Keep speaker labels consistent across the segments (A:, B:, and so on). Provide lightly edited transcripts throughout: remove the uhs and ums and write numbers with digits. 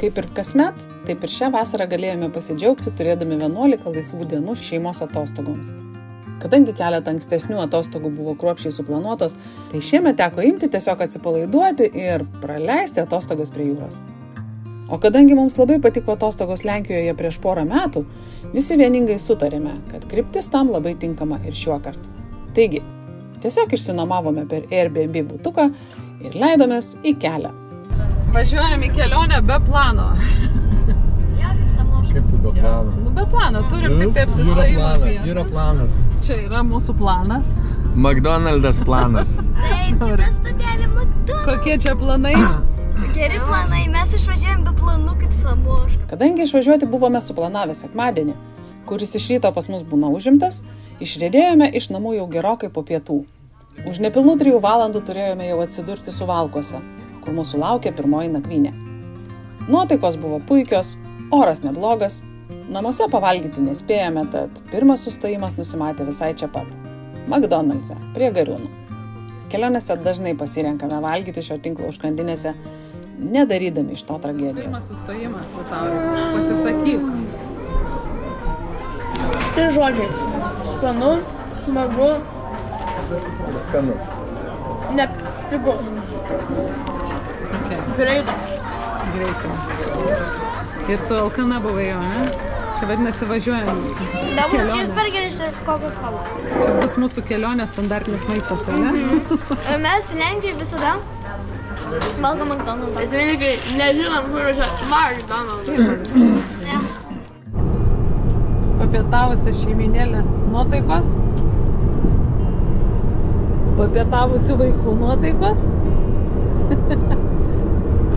A: Kaip ir kasmet, taip ir šią vasarą galėjome pasidžiaugti turėdami 11 laisvų dienų šeimos atostogoms. Kadangi keletą ankstesnių atostogų buvo kruopščiai suplanuotos, tai šiemet teko imti tiesiog atsipalaiduoti ir praleisti atostogas prie jūros. O kadangi mums labai patiko atostogos Lenkijoje prieš porą metų, visi vieningai sutarėme, kad kryptis tam labai tinkama ir šiuo kartu. Taigi, tiesiog išsinuomavome per Airbnb butuką ir leidomės į kelią. Važiuojam į kelionę be plano.
B: Kaip tu be plano?
A: Nu, be plano, turim tik tai apsistojimą.
B: Yra planas.
A: Čia yra mūsų planas.
B: McDonald's planas.
C: Taip, kita stotelė McDonald's.
A: Kokie čia planai?
C: Geri planai, mes išvažiavėm be planų kaip samur.
A: Kadangi išvažiuoti buvome suplanavę sekmadienį, kuris iš ryto pas mus būna užimtas, išriedėjome iš namų jau gerokai po pietų. Už nepilnų 3 valandų turėjome jau atsidurti Suvalkuose, kur mūsų laukė pirmoji nakvynė. Nuotaikos buvo puikios, oras neblogas, namuose pavalgyti nespėjome, tad pirmas sustojimas nusimatė visai čia pat – McDonald'se, prie Gariūnų. Kelionėse dažnai pasirenkame valgyti šio tinklo užkandinėse, nedarydami iš to tragedijos. Pirmas sustojimas, Vitauri, pasisakyk.
D: 3 žodžiai. Skanu, smagu.
B: Ir skanu.
D: Ne, pigu. Greita.
A: Ir tu alkana buvai jo, ne? Čia vadinasi važiuojam
C: Double cheeseburgeris ir Coca-Cola.
A: Čia bus mūsų kelionės standartinis maistas, ne?
C: Mes Lenkijoje visada valgom McDonald's.
D: Mes vieningai nežinom, kur yra McDonald's.
A: Papietavusios šeiminėlės nuotaikos. Papietavusių vaikų nuotaikos.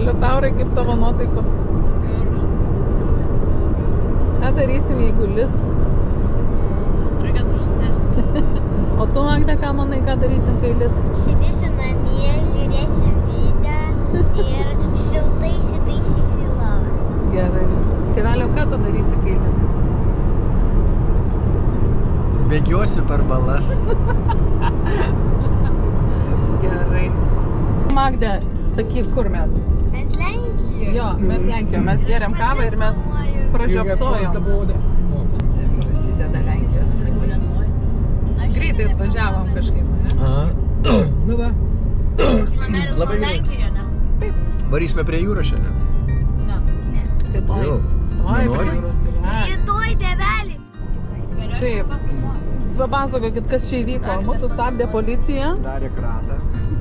A: Liutaurai, kaip tavo nuotaikos? Ką darysim, jeigu lis?
D: Reikės užsidėsti.
A: O tu, Magda, ką manai, ką darysim, kai lis?
C: Sėdėsiu namie, žiūrėsiu video ir šiltai įsitaisysiu į lovą.
A: Gerai. Tėvelio, ką tu darysi, kai lis?
B: Bėgiosiu per balas.
A: Gerai. Magda, sakyk, kur mes?
C: Mes Lenkijoje.
A: Jo, mes Lenkijoje. Mes geriam kavą ir mes pražiopsojom. Prasideda Lenkijos knygų. Greitai atvažiavom kažkaip, ne?
B: Aha. Nu va. Labai gerai.
C: Lenkijoje, ne?
A: Taip.
B: Varysime prie jūros šiandien.
A: Ne. Rytoj.
B: Jau.
A: Rytoj prie jūros.
C: Rytoj, tėveli.
A: Taip. Papasakokit, kas čia įvyko. Mūsų stabdė policija.
B: Darė kratą.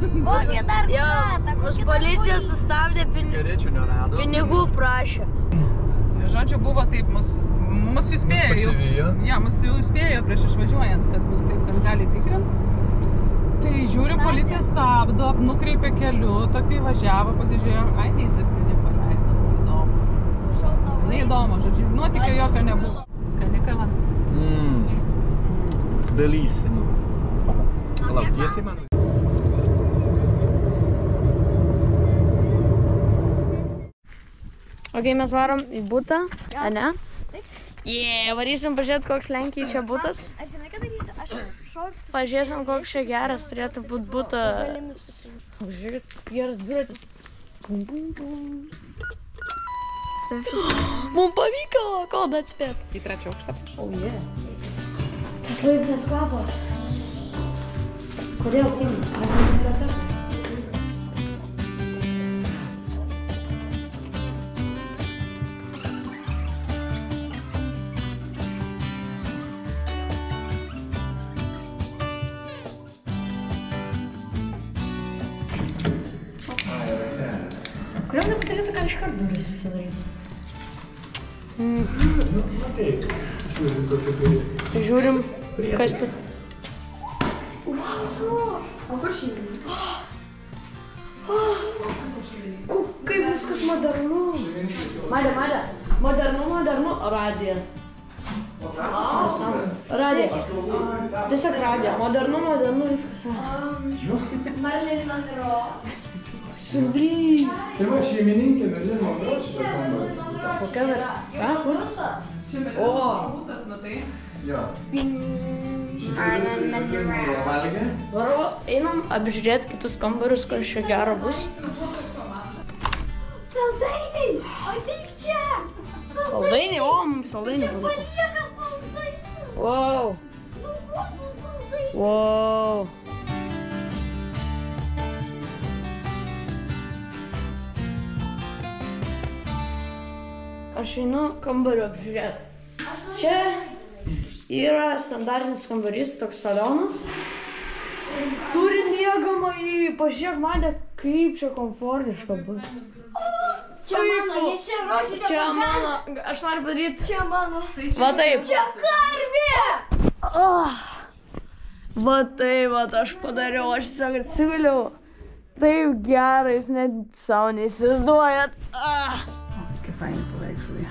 C: Kokie dar kratą?
D: Už policija sustabdė
B: Cigarečių nerado.
D: pinigų prašė.
A: Žodžiu, buvo taip, mus įspėjo.
B: pasivijo.
A: Ja, mus jau įspėjo prieš išvažiuojant, kad bus taip, kad gali tikrint. Tai žiūri, policija stabdo, nukreipė keliu, tokai važiavo, pasižiūrėjo, ai, neįtartinį paleido. Įdomu. Neįdomu, žodžiu, nuotykio jokio nebuvo. Skani kava.
B: Bellissimo. Palauk, tiesiai man.
D: Ok, mes varom į butą, ane? Varysim pažiūrėti, koks Lenkijai čia butas.
C: Aš žinai, ką darysiu? Aš šortus.
D: Pažiūrėsim, koks čia geras turėtų būti butas. Žiūrėkit, geras dviratis. Bum, bum, bum. Mums pavyko, kodą atspėt.
A: Į 3 aukštą.
D: Oh, yeah. Tas laiptinės kvapas. Kodėl tyli? Esame biblioteka. Kodėl nepadaryti, ką iškart duris susidaryti? Žiūrim, kas tai. O kur šiandien? Kaip viskas modernu. Madė, modernu, radija. Radija. Tiesiog radija. Modernu, viskas.
C: Marlin Monroe.
D: Siurblys.
B: Tai va, šeimininkė Marlin Monroe šitą kambarį.
D: Kokia dar? Ką?
A: O, būtas, matai.
B: Jo.
C: Marlin Monroe.
B: Valgė?
D: Varo, einam apžiūrėti kitus kambarius, kur čia gero bus.
C: Saldainiai! O tai
D: Saldainiai, o, mums saldainiai paliko. Wow. Wow. Aš einu kambario apžiūrėti. Čia yra standartinis kambarys, toks salionas. Turi miegamąjį, pažiūrėk mane, kaip čia komfortiška bus.
C: Čia mano, nes čia rožinė
D: Čia
C: pagalba.
D: mano, aš noriu padaryti.
C: Čia mano.
D: Va taip.
C: Čia karvė.
D: Va taip, va aš padariau, aš tiesiog atsiguliau. Taip gerai, jūs net savo neįsivaizduojat.
A: Kaip faini paveikslai.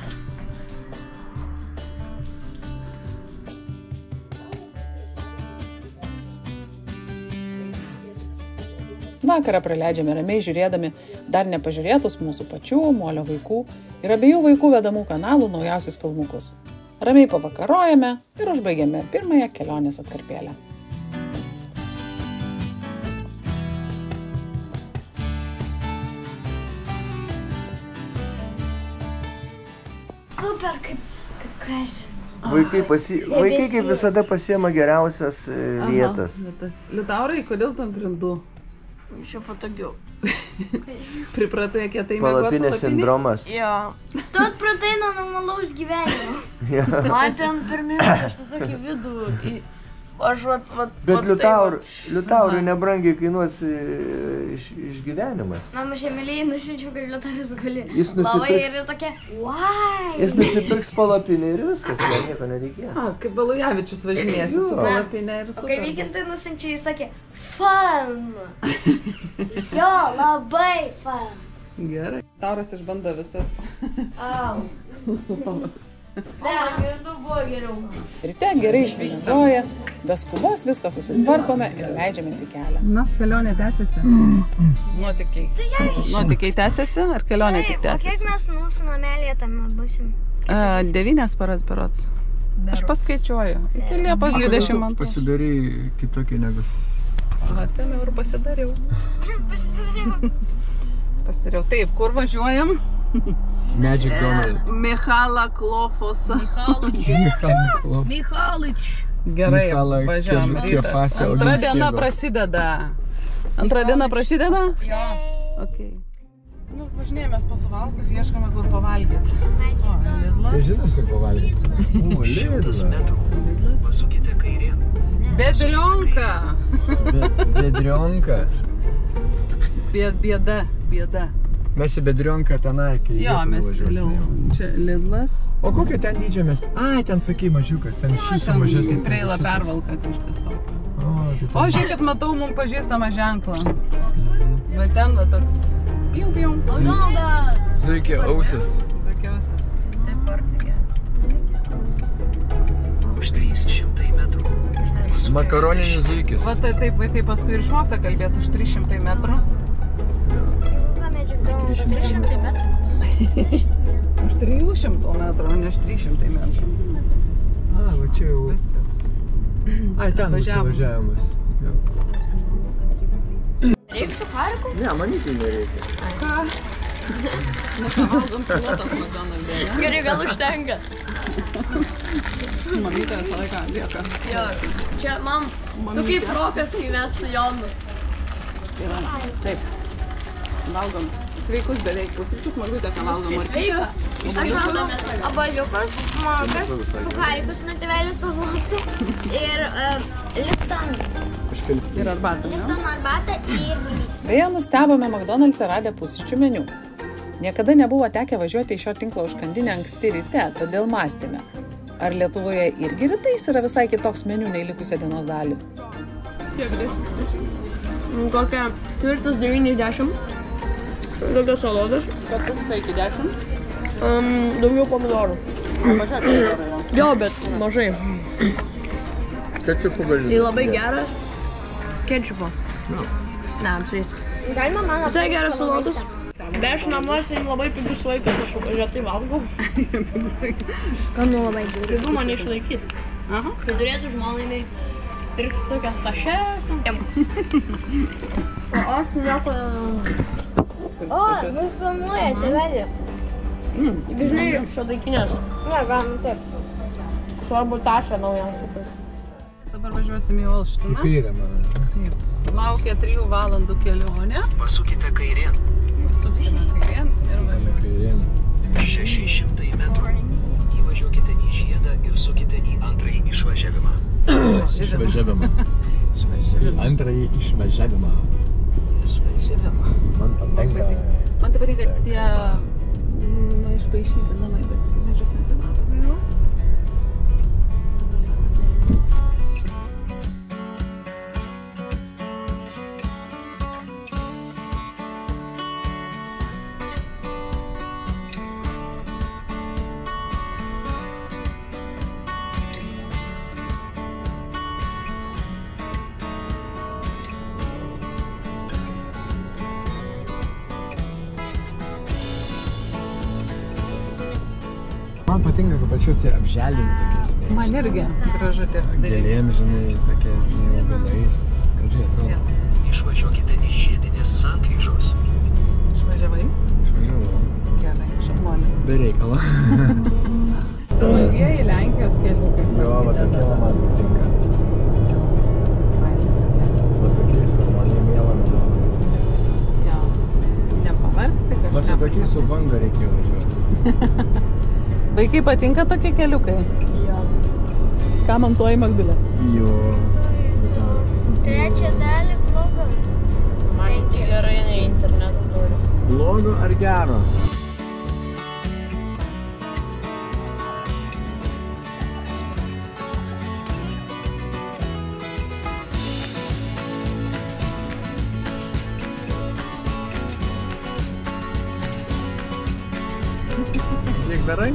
A: Vakarą praleidžiame ramiai žiūrėdami dar nepažiūrėtus mūsų pačių, Molio vaikų ir abiejų vaikų vedamų kanalų naujausius filmukus. Ramiai pavakarojame ir užbaigiame pirmąją kelionės atkarpėlę.
C: Super, kaip kas.
E: Vaikai kaip visada pasiema geriausias vietas.
A: Liutaurai, kodėl tu ant grindų?
D: Čia patogiau.
A: Pripratai kietai
E: Palapinės sindromas.
D: Jo.
C: Tu atpratai nuo normalaus gyvenimo.
D: Man ten per minutę, aš tiesiog į vidų. Aš vat.
E: Bet Liutaurui nebrangiai kainuos išgyvenimas.
C: Mama šeimeliai nusinčiau, kad Liutauras guli.
E: Jis
C: Labai yra tokia, why?
E: Jis nusipirks palapinę ir viskas, nieko nereikės.
A: Kaip Valujavičius važinėsi su palapinė ir
C: O
A: super.
C: kai vykintai nusinčiau, jis sakė, fun. Jo, labai fun.
A: Gerai. Tauras išbando visas.
C: Au.
D: Ne, grindų buvo geriau.
A: Ryte gerai išsimiegoję, be skubos viską susitvarkome ir leidžiamės į kelią.
F: Na, kelionė tęsiasi.
A: Nuotykiai.
C: Tai aišku.
F: Nuotykiai tęsiasi, ar kelionė tik
C: O kiek
F: tęsiasi?
C: mes mūsų namelėje tam busim?
F: 9 paras berods. Aš paskaičiuoju. Iki Liepos 22.
B: Pasidarai kitokį negu...
F: Va, ten jau ir pasidariau. Pasidariau. Taip, kur važiuojam?
B: Magic Donald.
F: Michala Klofosą. Michalič. Gerai,
B: Michala
F: važiuojam rytas.
B: Kefasė
F: Antra
B: Oginskienė.
F: diena prasideda. Antra diena prasideda?
A: Jo.
F: Okay.
A: Nu, važinėjomės po Suvalkus, ieškome kur pavalgyti. O,
B: Tai
A: Lidlas.
B: žinom, kur pavalgyti. O, Lidlas.
F: Bedrionka.
B: Bedrionka.
F: Bėda.
B: Mes į Bedrionką tenai, kai
F: Jo, mes vėliau. Čia Lidlas.
B: O kokio ten dydžio mes? Ai, ten sakai mažiukas, ten šį mažesnis.
F: Preila pervalka kažkas tokio.
B: O, tai
F: O žiūrėkit, matau mums pažįstamą ženklą. Va ten va toks. Piu.
B: Zuikė ausis.
F: Zakiausias.
D: Taip partigė.
B: Makaroninis zuikis.
F: Va tai taip vaikai paskui ir išmoksta kalbėti už 300 metrų. Už 300 metrų, o ne už 300 metrų.
B: A, va čia jau.
F: Viskas.
B: Ai, ten nusivažiavimas.
D: Reikia su Hariku?
E: Ne, manyti nereikia.
F: Mes valgom salotas McDonald'e, ne?
D: Gerai, gal užtenka.
F: Mamytė visą laiką lieka.
D: Jo, čia mam, tu kaip rokas, kai mes su Jonu.
F: Taip. Valgom sveikus beveik pusryčius, Margutė, ką valgom
D: Sveikas.
F: markytes.
C: Aš valgau abaliukas, morkas, suharikus nuo tėvelės salotų ir Lipton.
F: Ir arbatą, ne?
C: Lipton arbatą ir mylytę.
A: Beje, nustebome McDonald'se radę pusryčių meniu. Niekada nebuvo tekę važiuoti į šio tinklo užkandinę anksti ryte, todėl mąstėme. Ar Lietuvoje irgi rytais yra visai kitoks meniu nei likusią dienos dalį?
F: Kiek dėsim?
D: Kokia 4,90. Daugiau salotas.
F: Kad trūksta iki 10?
D: Daugiau pomidorų. Jo, bet mažai.
B: Ketčiupų gali.
D: Tai labai geras. Ketčiupo. Ne, apsais.
C: Galima man
D: Visai geras salotas. Be aš namuose labai pigus vaikas, aš retai valgau.
C: skanu labai gerai.
D: Pigu mane išlaikyti. Aha. Kai turėsiu žmonai, pirksiu visokias tašes. O aš nieko...
C: O, mus filmuoja tėvelė.
D: Žinai, šiuolaikinės.
C: Ne, galim taip.
D: Svarbu tašą naujausią.
F: Dabar važiuosim į Olštiną.
E: Kairė, man.
F: Laukia 3 valandų kelionė.
G: Pasukite kairėn.
F: Pasuksime kairėn ir važiuosime.
G: 600 metrų. Įvažiuokite į žiedą ir sukite į antrąjį išvažiavimą.
E: Išvažiavimą. Antrąjį išvažiavimą.
F: Išvažiavimą.
E: Man patinka.
F: Man tai patinka tie išpaišyti namai, bet medžius nesimato geriau.
E: Man patinka, kad pačius tie apželdinti tokie.
F: Man irgi gražu tie daryti.
E: Gėlėm, žinai, tokie, žinai, augalais. Gražiai atrodo.
G: Išvažiuokite iš žiedinės sankryžos.
F: Išvažiavai?
E: Išvažiavau.
F: Gerai, šablonė.
E: Be reikalo.
F: Smagieji Lenkijos keliukai.
E: Jo, va tokie man patinka. Va tokiais normaliai mėlam.
F: Jo. Nepavargsti kažką?
E: Va su tokiais su banga reikėjo važiuoti.
F: Vaikai patinka tokie keliukai?
D: Jo.
F: Ką montuoji Magdulė?
E: Jo.
C: Trečią dalį vlogo.
D: Man tai gerai, ne interneto turi.
E: Blogo ar gero? Kiek darai?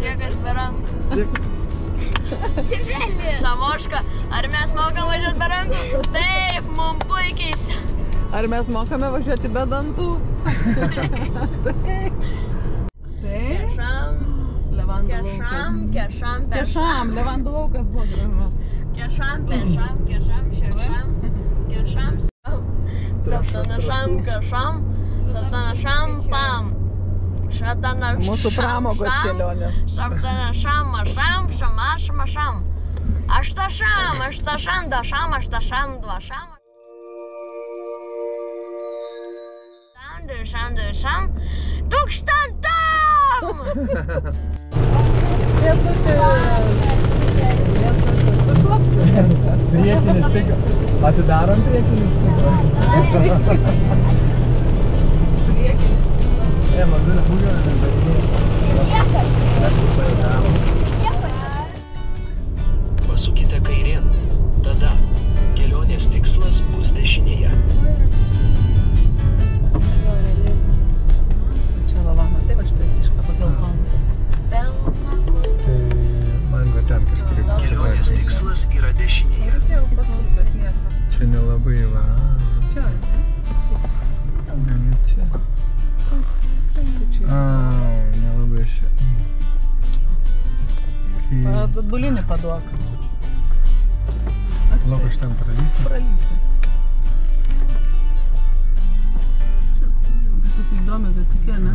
C: Kiek aš be rankų.
D: Samoška, ar mes mokam važiuoti be rankų? Taip, mums puikiai.
F: Ar mes mokame važiuoti be dantų? Taip.
D: Kešam,
F: Levandų laukas.
D: kešam,
F: Kešam, Levandų laukas buvo gražus.
D: Kešam, šešam, kešam, saptanašam, pam.
F: Mūsų pramogos kelionės.
D: Saptanašam, mašam, šamašam. Aštašam, dašam, dvašam. Dušam, tūkstantam!
E: Priekinis stiklas. Atidarom priekinis stiklas. Magdalė, būgio
G: Pasukite kairėn. Tada kelionės tikslas bus dešinėje.
F: Čia lavana, taip aš tai iš karto geltoną.
E: Tai man va ten kažkur
G: Kelionės tikslas yra dešinėje.
F: Reikėjo pasukti, nieko.
E: Čia nelabai va.
F: Čia.
E: Galiu čia. Nelabai šia.
F: Atbulinį paduok.
E: Lauk aš ten pralysiu.
F: Pralysi. Tokia įdomi, tai tokia, ne?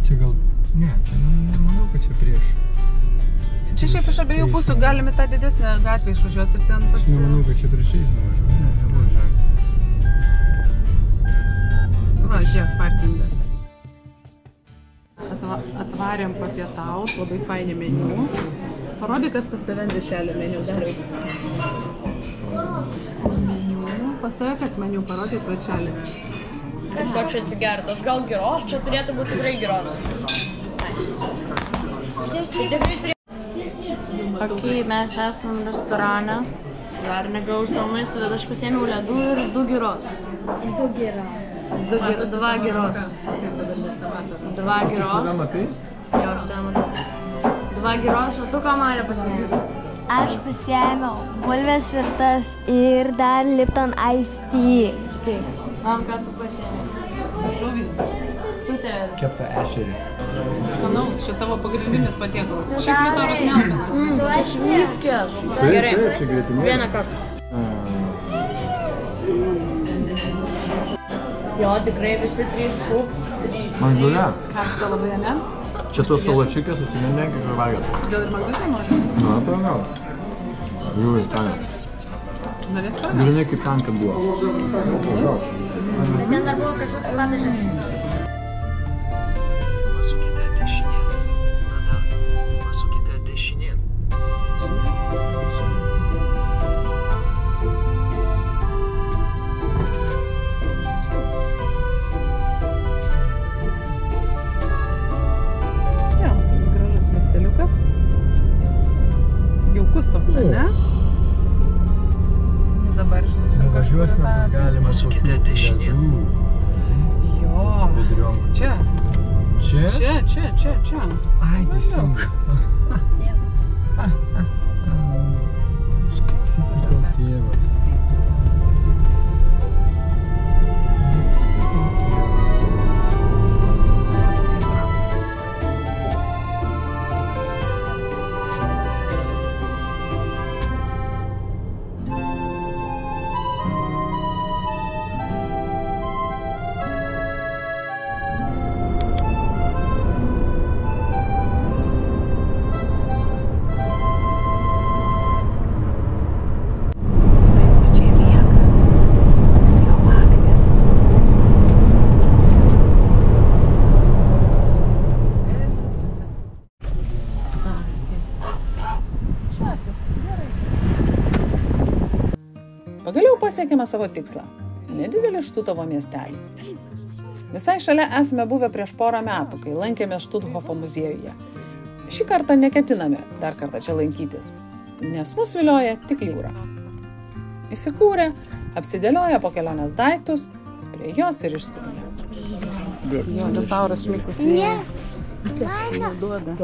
E: Čia gal... Ne, čia nemanau, kad čia prieš.
F: Čia šiaip iš abiejų pusių galime tą didesnę gatvę išvažiuoti ir ten
E: Aš nemanau, kad čia prieš eismą važiuoju. Ne, nebuvo ženklų.
F: Va, žiūrėk, parkingas. Atvarėm papietaut, labai faini meniu. Parodyk, kas pas tave ant dešelio meniu dariau. Meniu. Pas tave kas meniu, parodyk viršelį.
D: Ko čia atsigert? Aš gal giros, čia turėtų būti tikrai giros. Ok, mes esam restorane. Dar negausiau maisto, bet aš pasiėmiau ledų ir 2 giros. 2 giros. 2 giros. 2 giros.
E: Matai?
D: Jo, aš sėmiau. 2 giros, o tu ką Marė pasiėmė?
C: Aš pasiėmiau bulvės virtas ir dar Lipton Iced Tea.
D: Taip. Man ką tu pasiėmė?
F: Žuvį.
D: Tu tėvė.
E: Keptą ešerį.
F: Skanaus, čia tavo pagrindinis patiekalas. Šiaip Liutauras neauginas.
D: Šmykės.
E: Gerai. Čia greitinė.
D: Vieną kartą. Jo, tikrai visi 3 kūps, 3.
E: Magdulė.
F: Karšta labai, ne?
E: Čia tos salačiukės atsimeni, kaip ir valgėt.
F: Gal ir Magdulė nori?
E: Na, pagau. Žiūrėjau, ten.
F: Norės kargas?
E: Žiūrėjau, kaip ten, kad buvo.
C: Bet ten dar buvo kažkoks padažas.
G: Pasukite dešinėn. Tada pasukite dešinėn.
F: Jo, tai gražus miesteliukas. Jaukus toks, ne? Dabar išsuksim kažkur
E: Važiuosime, bus galima
G: Pasukite dešinėn.
F: Jo.
E: Viduriom.
F: Čia.
E: Čia?
F: Čia.
E: Ai, teisingai. Typical tėvas.
A: Pagaliau pasiekėme savo tikslą – nedidelį Štutovo miestelį. Visai šalia esame buvę prieš porą metų, kai lankėme Štuthofo muziejuje. Šį kartą neketiname dar kartą čia lankytis, nes mus vilioja tik jūra. Įsikūrę, apsidėlioja po kelionės daiktus, prie jos ir išskubame.
F: Jo, Liutauras Mikus.
C: Ne.
F: Duoda.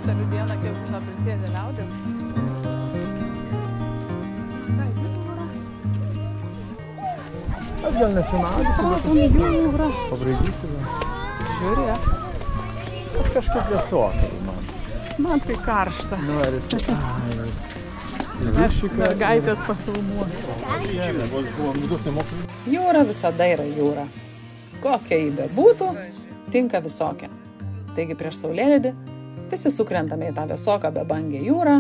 F: Šitą dieną, kiek būna prisėdė liaudės.
E: Aš gal nesimaudysiu, bet pabraidysiu.
F: Žiūrėk.
E: Aš kažkaip vėsuotai, man.
F: Man tai karšta.
E: Norisi.
F: Aš mergaitės pafilmuosiu.
A: Jūra visada yra jūra. Kokia ji bebūtų, tinka visokia. Taigi prieš saulėlydį visi sukrentame į tą vėsoką bebangę jūrą,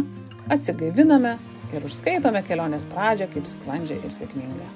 A: atsigaiviname ir užskaitome kelionės pradžią kaip sklandžią ir sėkmingą.